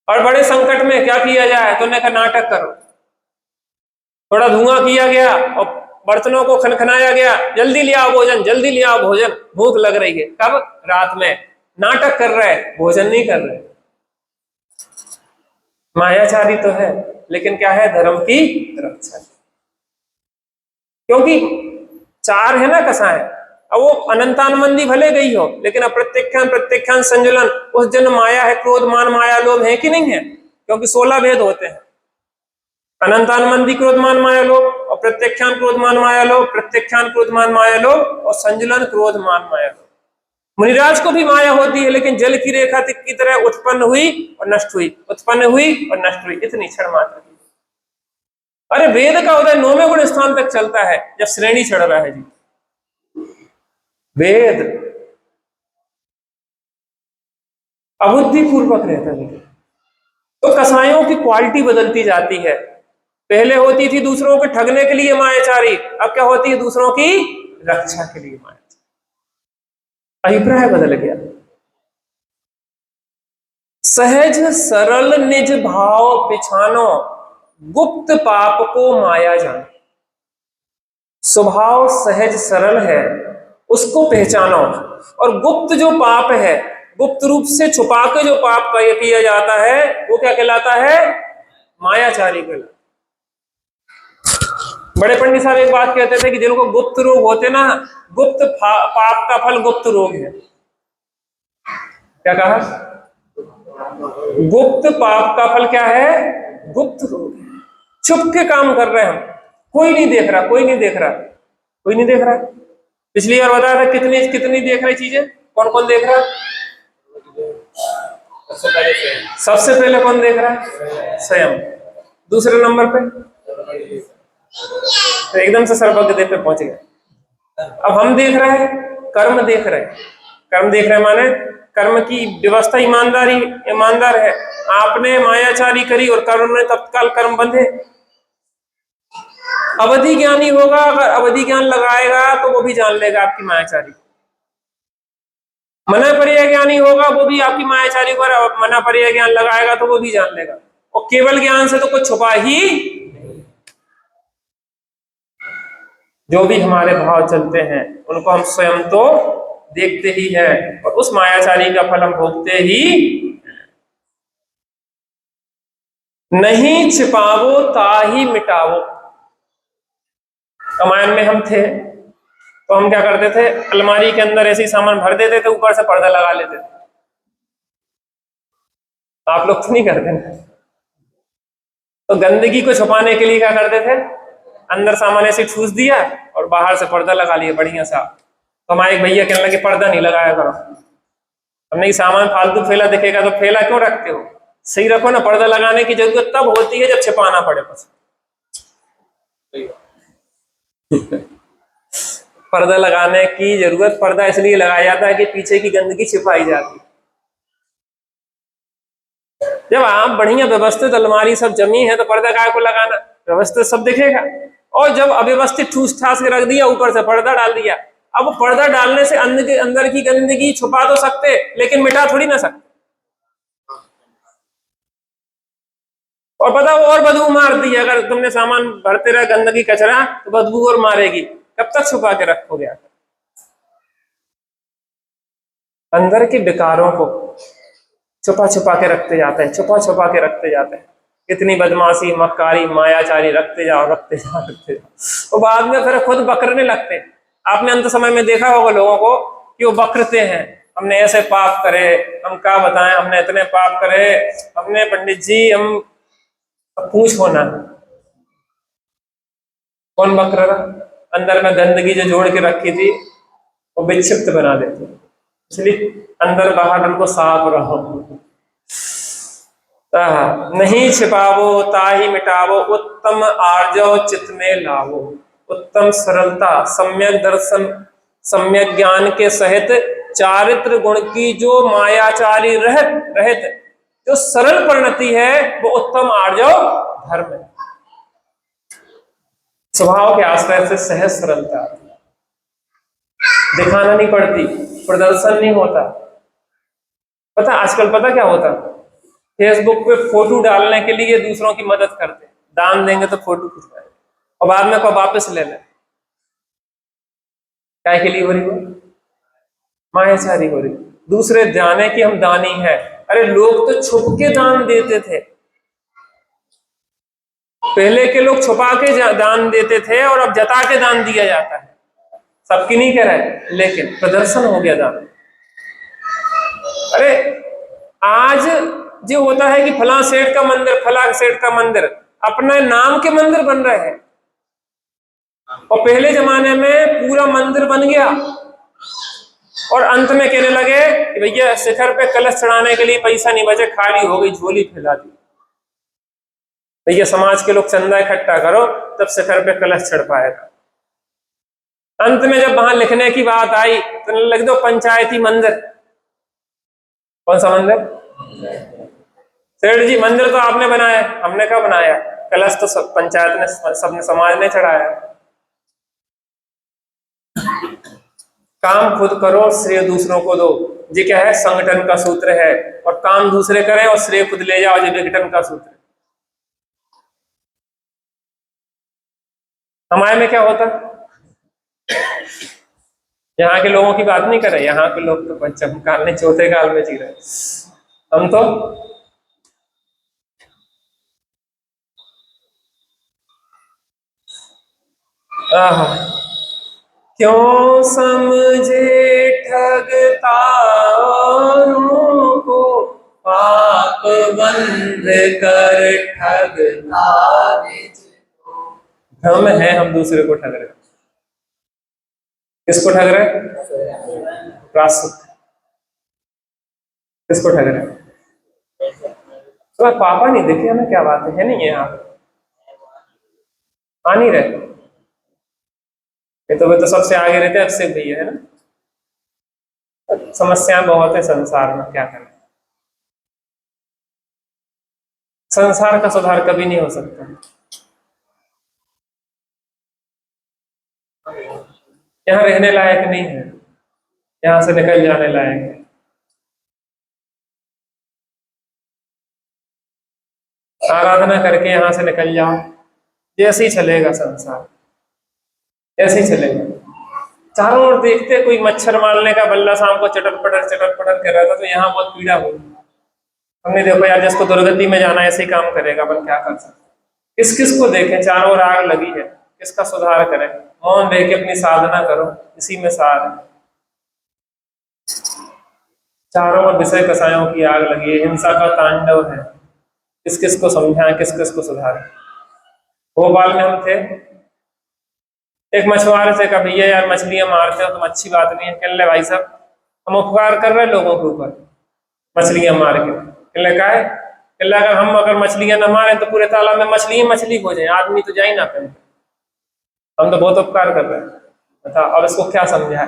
और बड़े संकट में क्या किया जाए, तो उन्होंने कहा नाटक करो। थोड़ा धुआं किया गया और बर्तनों को खनखनाया गया, जल्दी ले आओ भोजन, जल्दी ले आओ भोजन, भूख लग रही है। कब? रात में। नाटक कर रहे, भोजन नहीं कर रहे। मायाचारी तो है, लेकिन क्या है? धर्म की रक्षा। क्योंकि चार है ना कसाय, अब वो अनंतानमंदी भले गई हो, लेकिन अप्रत्यख्यान प्रत्यख्यान संजुलन, उस जन माया है, क्रोध मान माया लोभ है कि नहीं है? क्योंकि 16 भेद होते हैं। अनंतानमंदी क्रोधमान माया लोभ, और प्रत्यख्यान क्रोधमान माया लोभ, प्रत्यख्यान क्रोधमान माया लोभ, और संजुलन क्रोधमान माया लोभ। मुनिराज को भी माया होती है, लेकिन जल की रेखा की तरह उत्पन्न हुई और नष्ट हुई, उत्पन्न हुई और नष्ट हुई, इतनी क्षण मात्र की। अरे वेद का उदय 9वें गुण स्थान तक चलता है, जब श्रेणी चढ़ रहा है जी। वेद अबुद्धि पूर्वक रहता है। तो कसायों की क्वालिटी बदलती जाती है। पहले होती थी दूसरों को ठगने के लिए मायाचारी, अब क्या होती है? दूसरों की रक्षा के लिए मायाचारी। अभिप्राय बदल गया। सहज सरल निज भाव पिछानो, गुप्त पाप को माया जाने। स्वभाव सहज सरल है, उसको पहचानो, और गुप्त जो पाप है, गुप्त रूप से छुपा के जो पाप किया जाता है, वो क्या कहलाता है? मायाचारी कहलाता। बड़े पंडित साहब एक बात कहते थे कि जिनको गुप्त रोग होते ना, गुप्त पाप का फल गुप्त रोग है। क्या कहा? गुप्त पाप का फल क्या है? गुप्त रोग है। छुप के काम कर रहे हैं हम, कोई नहीं देख रहा, कोई नहीं देख रहा, कोई नहीं देख रहा। पिछली बार बताया था कितनी कितनी देख रही चीजें, कौन कौन देख रहा? सबसे पहले कौन देख रहा है? स्वयं। दूसरे नंबर पे तो एकदम से सर्वज्ञ पे पहुंच गए। अब हम देख रहे हैं, कर्म देख रहे हैं। कर्म देख रहे हैं माने कर्म की व्यवस्था ईमानदार है। आपने मायाचारी करी और कर्म ने तत्काल कर्म बंधे। अवधि ज्ञानी होगा, अगर अवधि ज्ञान लगाएगा तो वो भी जान लेगा आपकी मायाचारी। मना पर्याय ज्ञानी होगा, वो भी आपकी मायाचारी पर मना पर्याय ज्ञान लगाएगा तो वो भी जान लेगा। और केवल ज्ञान से तो कुछ छुपा ही, जो भी हमारे भाव चलते हैं उनको हम स्वयं तो देखते ही हैं, और उस मायाचारी का फल हम भोगते ही। नहीं छिपावो ताही मिटावो। रामायण में हम थे तो हम क्या करते थे? अलमारी के अंदर ऐसे ही सामान भर देते थे, ऊपर से पर्दा लगा लेते थे। आप लोग तो नहीं करते ना? तो गंदगी को छुपाने के लिए क्या करते थे? अंदर सामान ऐसे ठूस दिया और बाहर से पर्दा लगा लिया बढ़िया सा। तो हमारे एक भैया कहने लगे पर्दा नहीं लगाया करो। हमने ये सामान फालतू फैला दिखेगा तो फैला क्यों रखते हो, सही रखो ना। पर्दा लगाने की जरूरत तब होती है जब छिपाना पड़े बस। पर्दा लगाने की जरूरत, पर्दा इसलिए लगाया जाता है कि पीछे की गंदगी छिपाई जाती है। जब आप बढ़िया व्यवस्थित अलमारी सब जमी है तो पर्दा काय को लगाना, व्यवस्थित सब दिखेगा। और जब अव्यवस्थित ठूस ठास के रख दिया, ऊपर से पर्दा डाल दिया, अब वो पर्दा डालने से अंदर की गंदगी छुपा तो सकते लेकिन मिटा थोड़ी ना सकते। और पता वो और बदबू मारती है, अगर तुमने सामान भरते रहे गंदगी कचरा तो बदबू और मारेगी, कब तक छुपा के रखोगे। अंदर के विकारों को छुपा छुपा के रखते जाते हैं, छुपा छुपा के रखते जाते हैं। कितनी बदमाशी, मक्कारी, मायाचारी रखते जाओ रखते जाओ रखते जाओ, और बाद में फिर खुद बकरने लगते हैं। आपने अंत समय में देखा होगा लोगों को कि वो बकरते हैं, हमने ऐसे पाप करे, हम क्या बताएं, हमने इतने पाप करे, हमने पंडित जी हम पूछ होना। कौन बकर रहा? अंदर में गंदगी जो जोड़ के रखी थी वो विक्षिप्त बना देती, इसलिए अंदर बाहर उनको साफ रहो। नहीं छिपावो ताही मिटावो, उत्तम आर्जव चित में लावो। उत्तम सरलता, सम्यक दर्शन, सम्यक ज्ञान के सहित चारित्र गुण की जो मायाचारी रहत रहत जो सरल परिणति है वो उत्तम आर्जव धर्म है। स्वभाव के आश्रय से सहज सरलता आती है, दिखाना नहीं पड़ती, प्रदर्शन नहीं होता। पता आजकल पता क्या होता, फेसबुक पे फोटो डालने के लिए दूसरों की मदद करते, दान देंगे तो फोटो खिंचवाए और बाद में को वापस ले लें। क्या के लिए हो रही हो? मायाचारी हो रही, दूसरे जाने कि हम दानी है। अरे लोग तो छुप के दान देते थे, पहले के लोग छुपा के दान देते थे और अब जता के दान दिया जाता है। सबकी नहीं कह रहे, लेकिन प्रदर्शन हो गया दान। अरे आज जो होता है कि फला सेठ का मंदिर, फला सेठ का मंदिर, अपने नाम के मंदिर बन रहे हैं। और पहले जमाने में पूरा मंदिर बन गया और अंत में कहने लगे कि भैया शिखर पे कलश चढ़ाने के लिए पैसा नहीं बचे, खाली हो गई, झोली फैला दी। भैया समाज के लोग चंदा इकट्ठा करो तब शिखर पे कलश चढ़ पाएगा। अंत में जब वहां लिखने की बात आई तो लग दो पंचायती मंदिर। कौन सा मंदिर? सेठ जी मंदिर तो आपने बनाया, हमने क्या बनाया? कलश तो सब पंचायत ने, सबने, समाज ने चढ़ाया। काम खुद करो, श्रेय दूसरों को दो, ये क्या है? संगठन का सूत्र है। और काम दूसरे करें और श्रेय खुद ले जाओ, ये विघटन का सूत्र है। हमारे में क्या होता? यहाँ के लोगों की बात नहीं कर रहे, यहाँ के लोग तो पंचम काल में चौथे काल में जी रहे, हम तो क्यों समझे ठगतारों को, पाप बंद कर ठगता। भ्रम है हम दूसरे को ठग रहे। किसको ठग रहे? प्रासुत। किसको ठग रहे? तो पापा नहीं देखे हमें, क्या बात है नहीं है यहाँ आ नहीं रहे। ये तो वे तो सबसे आगे रहते हैं, अक्षय भैया है ना। समस्याएं बहुत है संसार में, क्या करें। संसार का सुधार कभी नहीं हो सकता। यहाँ रहने लायक नहीं है, यहाँ से निकल जाने लायक है। आराधना करके यहाँ से निकल जाओ, जैसे ही चलेगा संसार, ऐसे ही चलेगा। चारों ओर देखते कोई मच्छर मारने का बल्ला शाम को चटर पटर कर रहा था, तो यहाँ बहुत पीड़ा हुई। हमने देखो यार, जिसको दुर्गति में जाना ऐसे ही काम करेगा, अपन क्या कर सकते। किस किस को देखें, चारों ओर आग लगी है, किसका सुधार करें? मौन रह के अपनी साधना करो, इसी में सार है। चारों ओर विषय कसायों की आग लगी है, हिंसा का तांडव है, किस किस को समझाएं, किस किस को सुधारें। भोपाल में हम थे, एक मछुआरे से कहा भैया यार मछलियां मारते हो तुम, अच्छी बात नहीं है। कहने लगे भाई साहब हम उपकार कर रहे हैं लोगों के ऊपर मछलियां मार के। कहने लगा है, कहने लगा अगर मछलियां न मारे तो पूरे तालाब में मछली मछली हो जाए, आदमी तो जा ही ना करें। हम तो बहुत उपकार कर रहे हैं। बताओ अब इसको क्या समझा है?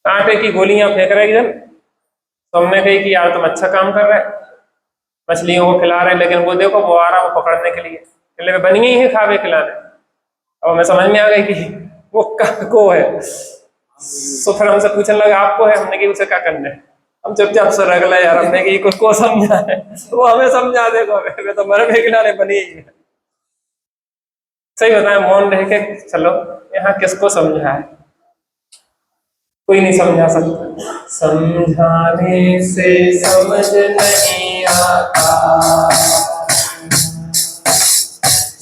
आटे की गोलियां फेंक रहे इधर, तो हमने कही कि यार तुम अच्छा काम कर रहे हैं, मछलियों को खिला रहे, लेकिन वो देखो वो आ रहा वो पकड़ने के लिए, कहले बन गई है खावे खिलाने। अब हमें समझ में आ गई कि वो को है। तो फिर हमसे पूछने लगा आपको है, हमने कहा उसे क्या करना है। हम चुपचाप से रख ले यार, हमने कि को समझा है वो हमें समझा देगा, हमें तो मरने खिलाने बनी है। सही बताए, मौन रह के चलो, यहाँ किसको समझा है? कोई नहीं समझा सकता। समझाने से समझ नहीं आता,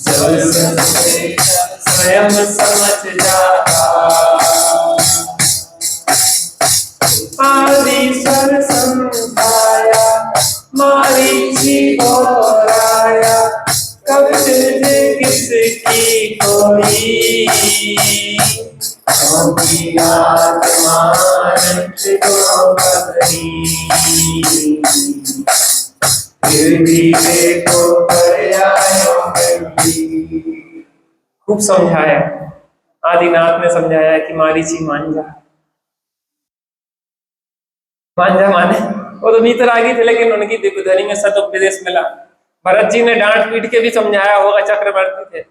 जब स्वयं समझ जाता। आदि सर समझाया मारीची और आया, कब तुझे किसकी कोई खूब समझाया, आदिनाथ ने समझाया कि मारीची मान जा। मान जा माने वो तो भीतर आ गई थे, लेकिन उनकी दिव्यध्वनि में सदुपदेश मिला। भरत जी ने डांट पीट के भी समझाया होगा, चक्रवर्ती थे,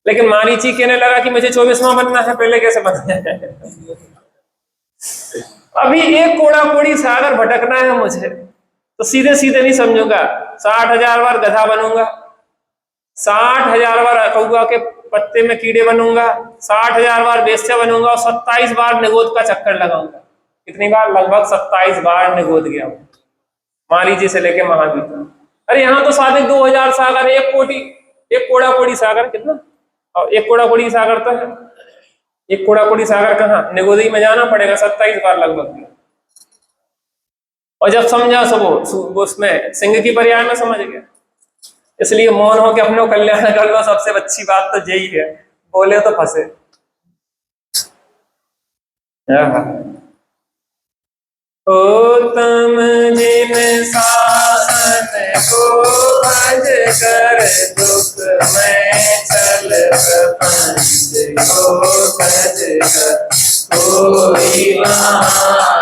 लेकिन मारीची कहने लगा कि मुझे 24वां बनना है, पहले कैसे बनना है? अभी एक कोड़ा कोड़ी सागर भटकना है मुझे, तो सीधे सीधे नहीं समझूंगा। 60,000 बार गधा बनूंगा, 60,000 बार कौआ के पत्ते में कीड़े बनूंगा, 60,000 बार वेश्या बनूंगा और 27 बार निगोद का चक्कर लगाऊंगा। कितनी बार? लगभग 27 बार निगोद गया मारीची से लेके महावीर तक। अरे यहाँ तो साढ़े 2,000 सागर, एक कोटी, एक कोड़ा कोड़ी सागर कितना, और एक कोड़ा कोड़ी सागर तो है, एक कोड़ा कोड़ी सागर कहाँ, निगोदी में जाना पड़ेगा, 27 बार लगभग। और जब समझा सब वो उसमें सिंह की पर्याय में समझ गया। इसलिए मौन हो के अपने कल्याण कर लो, सबसे अच्छी बात तो यही है, बोले तो फंसे। उत्तम जिन शासन को भज कर, दुख में चल प्रपंच को भज कर, कोई बहाना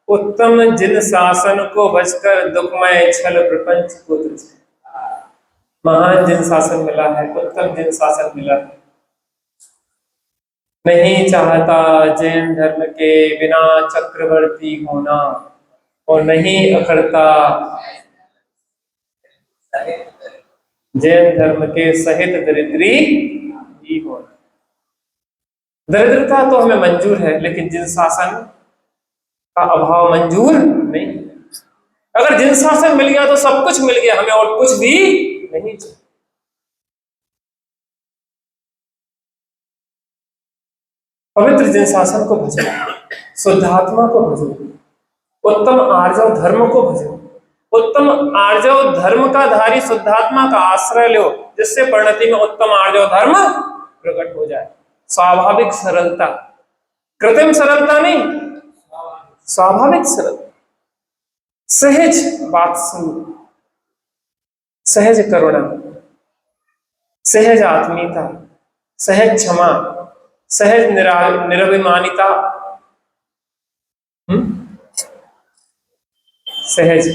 उत्तम जिन शासन को बचकर, दुखमय छल प्रपंच को तुझ। महान जिन शासन मिला है, उत्तम जिन शासन मिला है। नहीं चाहता जैन धर्म के बिना चक्रवर्ती होना, और नहीं अखरता जैन धर्म के सहित दरिद्री ही होना। दरिद्रता तो हमें मंजूर है, लेकिन जिन शासन का अभाव मंजूर नहीं। अगर जिन शासन मिल गया तो सब कुछ मिल गया, हमें और कुछ भी नहीं चाहिए। पवित्र जिन शासन को भजो, शुद्धात्मा को भजो, उत्तम आर्जव धर्म को भजो, उत्तम आर्जव धर्म का धारी शुद्धात्मा का आश्रय लो, जिससे परिणति में उत्तम आर्जव धर्म प्रकट हो जाए। स्वाभाविक सरलता, कृत्रिम सरलता नहीं, स्वाभाविक सरलता, सहज बात सुन, सहज करुणा, सहज आत्मीयता, सहज क्षमा, सहज निरभिमानिता, सहज।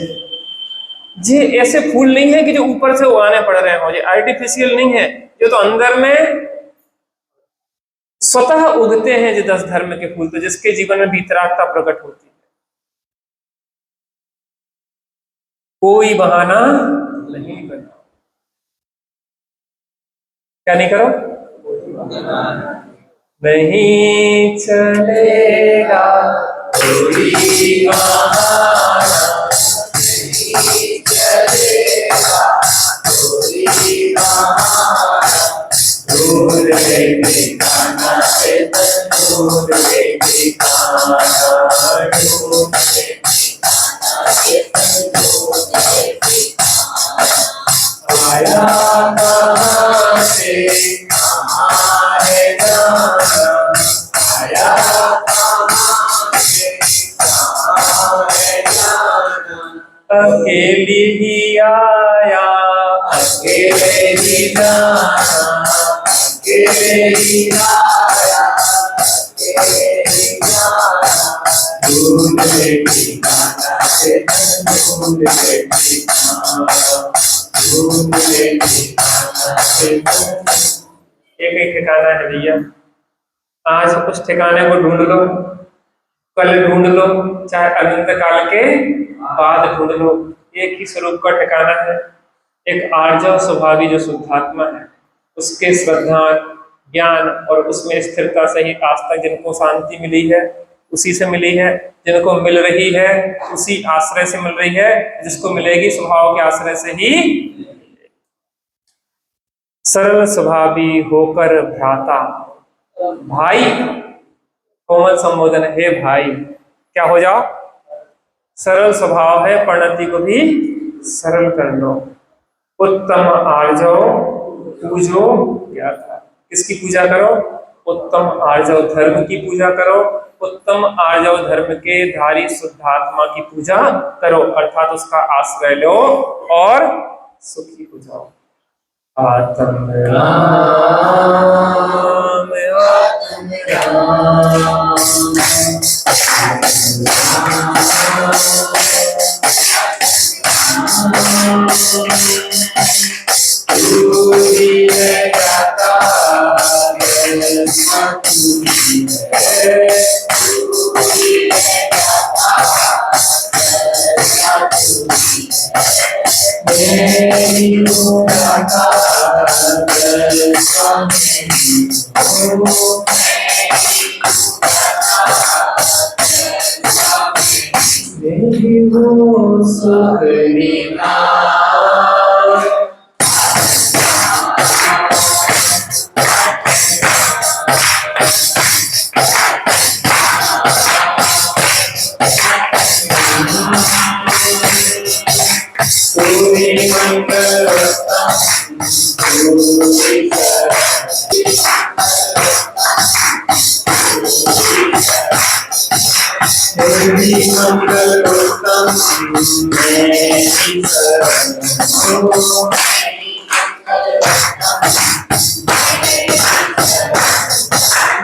ये ऐसे फूल नहीं है कि जो ऊपर से उगाने पड़ रहे हो, ये आर्टिफिशियल नहीं है, ये तो अंदर में स्वतः उगते हैं। जो 10 धर्म के फूल, तो जिसके जीवन में भीतरागता प्रकट होती है। कोई बहाना नहीं बना, क्या नहीं करो, नहीं चलेगा कोई बहाना, चलेगा गोरी कहाँ दूर लेके खाना चेतन दूर लेके खाना दूर लेके खाना चेतन दूर लेके आया कहाँ से कहाँ है जाना आया कहाँ से कहाँ है जाना अकेली ही आया अकेले ही जाना अकेले ही आया अकेले ही जाना दूर लेके खाना चेतन दूर लेके खाना दूर लेके खाना चेतन एक एक ठिकाना है भैया। आज उस ठिकाने को ढूंढ लो, कल ढूंढ लो, चाहे अनंत काल के बाद ढूंढ लो, एक ही स्वरूप का ठिकाना है। एक आर्जव स्वभावी जो शुद्धात्मा है, उसके श्रद्धा ज्ञान और उसमें स्थिरता से ही आज तक जिनको शांति मिली है उसी से मिली है, जिनको मिल रही है उसी आश्रय से मिल रही है, जिसको मिलेगी स्वभाव के आश्रय से ही। सरल स्वभावी होकर भ्राता, भाई कोमल संबोधन, हे भाई क्या हो जाओ, सरल स्वभाव है, प्रणति को भी सरल कर लो। उत्तम आर्जव पूजो क्या था, किसकी पूजा करो, उत्तम आर्जव धर्म की पूजा करो, उत्तम आर्जव धर्म के धारी शुद्धात्मा की पूजा करो, अर्थात उसका आश्रय लो और सुखी हो जाओ। आत्म राम आत्म राम तू ही है दाता तू ही है मेरी दाता मेरी वो सुखनी सूरी मंगल मंगल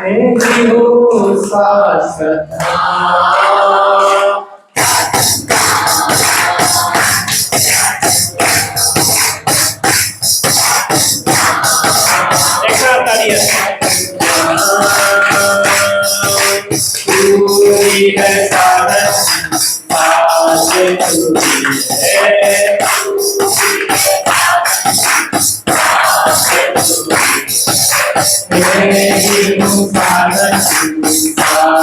मेरी हो शाश्वत पूरी है साधन आज पूरी है मेरी साधन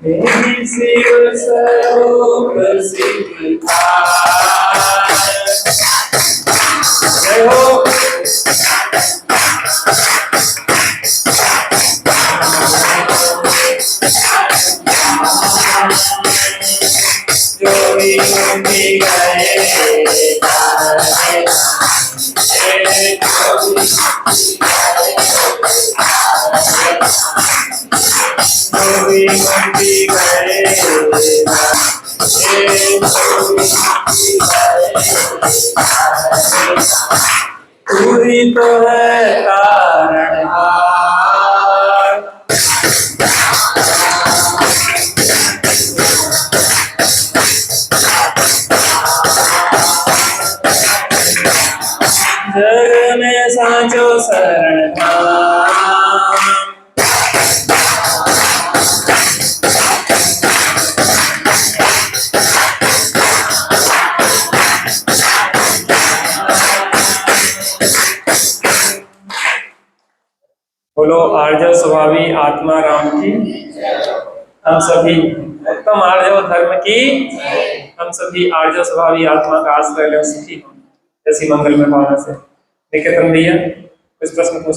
मेरी शिव स्वरूप जय हो। जो भी मुक्ति गए जो भी मुक्ति गए पूरी तो है कारण जग में साचो शरण बोलो आर्य स्वभावी आत्मा राम की, हम सभी उत्तम आर्य धर्म की, हम सभी आर्य स्वभावी आत्मा का आश्रय ले सुखी हों। ऐसी मंगल में भावना से निकेतन भैया कुछ प्रश्न पूछ